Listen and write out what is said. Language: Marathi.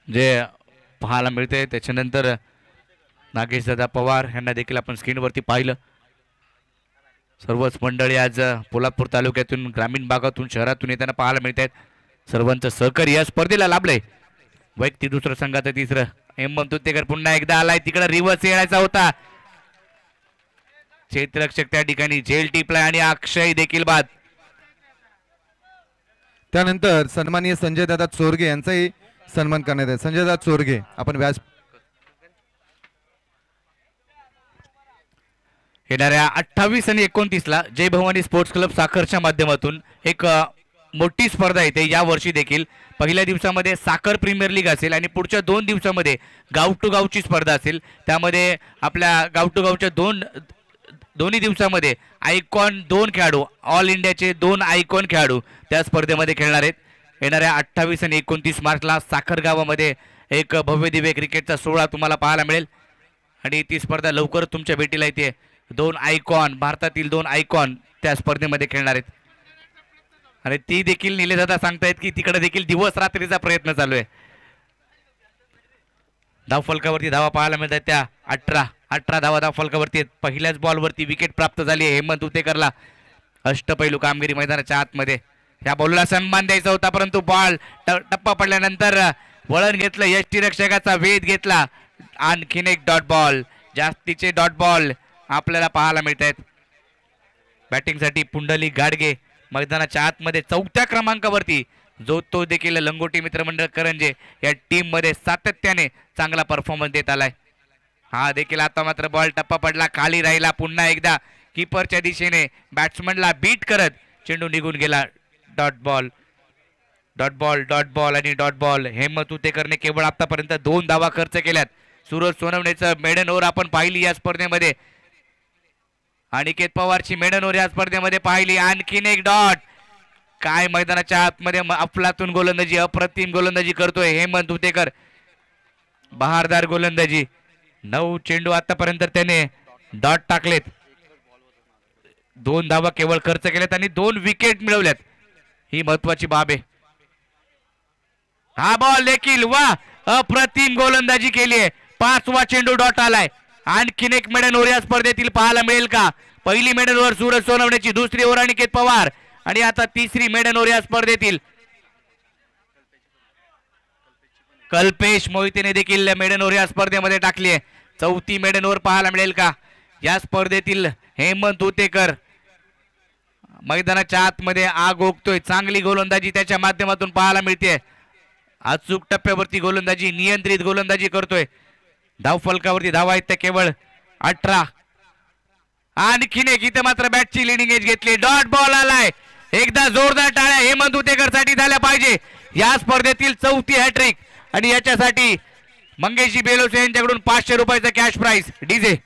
जे पाहायला मिळते। त्याच्यानंतर नागेशदादा पवार यांना देखील आपण स्क्रीनवरती पाहिलं। सर्वच मंडळी आज पोलादपूर तालुक्यातून, ग्रामीण भागातून, शहरातून येताना पाहायला मिळत आहेत। सर्वांचं सहकार्य या स्पर्धेला लाभलंय। वैयक्तिक दुसरं, संघाचं तिसरं। हेमंत उत्तेकर पुन्हा एकदा आलाय, तिकडे रिव्हर्स येण्याचा होता। क्षेत्ररक्षक त्या ठिकाणी झेल टिपलाय आणि अक्षय देखील बाद। त्यानंतर सन्माननीय संजय दादा चोरगे यांचाही सन्मान करण्यात आहे। संजय दादा चोरगे आपण व्यास येणाऱ्या 28 आणि 29 ला जय भवानी स्पोर्ट्स क्लब साखरच्या माध्यमातून एक मोठी स्पर्धा येते। या वर्षी देखील पहिल्या दिवसामध्ये साखर प्रीमियर लीग असेल आणि पुढच्या 2 दिवसामध्ये गाव टू गावची स्पर्धा असेल। त्यामध्ये आपल्या गाव टू गावच्या दोन्ही दिवसामध्ये आयकॉन 2 खेळाडू, ऑल इंडियाचे 2 आयकॉन खेळाडू त्या स्पर्धेमध्ये खेळणार आहेत। येणाऱ्या 28 आणि 29 मार्चला साखर गावामध्ये एक भव्य दिव्य क्रिकेटचा सोहळा तुम्हाला पाहायला मिळेल आणि ती स्पर्धा लवकरच तुमच्या भेटीला येते। 2 आयकॉन, भारतातील 2 आयकॉन त्या स्पर्धेमध्ये खेळणार आहेत आणि ती देखील निलेदादा सांगतायत की तिकडे देखील दिवस रात्रीचा प्रयत्न चालू आहे। धावफलकावरती धावा पाहायला मिळतात त्या 18 धावा धावफलकावरती। पहिल्याच बॉलवरती विकेट प्राप्त झाली आहे हेमंत उतेकरला। अष्टपैलू कामगिरी मैदानाच्या आतमध्ये। या बॉलला सन्मान द्यायचा होता परंतु बॉल टप्पा पडल्यानंतर वळण घेतलं, यष्टीरक्षकाचा वेध घेतला। आणखीन एक डॉट बॉल, जास्तीचे डॉट बॉल आपल्याला पाहायला मिळत आहेत। बॅटिंगसाठी पुंडलिक गाडगे मैदानाच्या आतमध्ये 4थ्या क्रमांकावरती, जो तो देखील लंगोटी मित्रमंडळ करंजे या टीम मध्ये सातत्याने चांगला परफॉर्मन्स देत आलाय। हा देखील आता मात्र बॉल टप्पा पडला, खाली राहिला। पुन्हा एकदा कीपरच्या दिशेने बॅट्समनला बीट करत चेंडू निघून गेला। Dot ball, dot ball, dot ball आणि डॉट बॉल। हेमंत उतेकरने केवळ आतापर्यंत 2 धावा खर्च केल्यात। सूरज सोनवणेचं मेडन ओव्हर आपण पाहिली या स्पर्धेमध्ये। अनिकेत पवारची मेडन ओव्हर या स्पर्धेमध्ये पाहिली। आणखीन एक डॉट। काय मैदानाच्या आतमध्ये अफलातून गोलंदाजी, अप्रतिम गोलंदाजी करतोय हेमंत उतेकर। बहारदार गोलंदाजी। 9 चेंडू आतापर्यंत त्याने डॉट टाकलेत, 2 धावा केवळ खर्च केल्यात आणि 2 विकेट मिळवल्यात। ही महत्वाची बाब आहे। हा बॉल देखील वा, अप्रतिम गोलंदाजी केली आहे। 5वा चेंडू डॉट आलाय। आणखीन एक मेडन ओव्हर या स्पर्धेतील पाहायला मिळेल का? पहिली मेडन ओव्हर सूरज सोनवणेची, दुसरी ओव्हर अनिकेत पवार आणि आता तिसरी मेडन ओव्हर या स्पर्धेतील कल्पेश मोहितेने देखील मेडन ओव्हर या स्पर्धेमध्ये टाकली आहे। 4थी मेडन ओव्हर पाहायला मिळेल का या स्पर्धेतील? हेमंत उतेकर मैदानाच्या आतमध्ये आग ओकतोय। चांगली गोलंदाजी त्याच्या माध्यमातून पाहायला मिळते। अचूक टप्प्यावरती गोलंदाजी, नियंत्रित गोलंदाजी करतोय। धावफलकावरती धावा आहेत त्या केवळ 18। आणखीन एक इथे मात्र बॅटची लिडिंग एज घेतली। डॉट बॉल आलाय। एकदा जोरदार टाळ्या हेमंत उतेकर साठी झाल्या पाहिजे। या स्पर्धेतील 4थी हॅट्रिक आणि याच्यासाठी मंगेशजी बेलोसे यांच्याकडून 500 रुपयाचं कॅश प्राइज। डीजे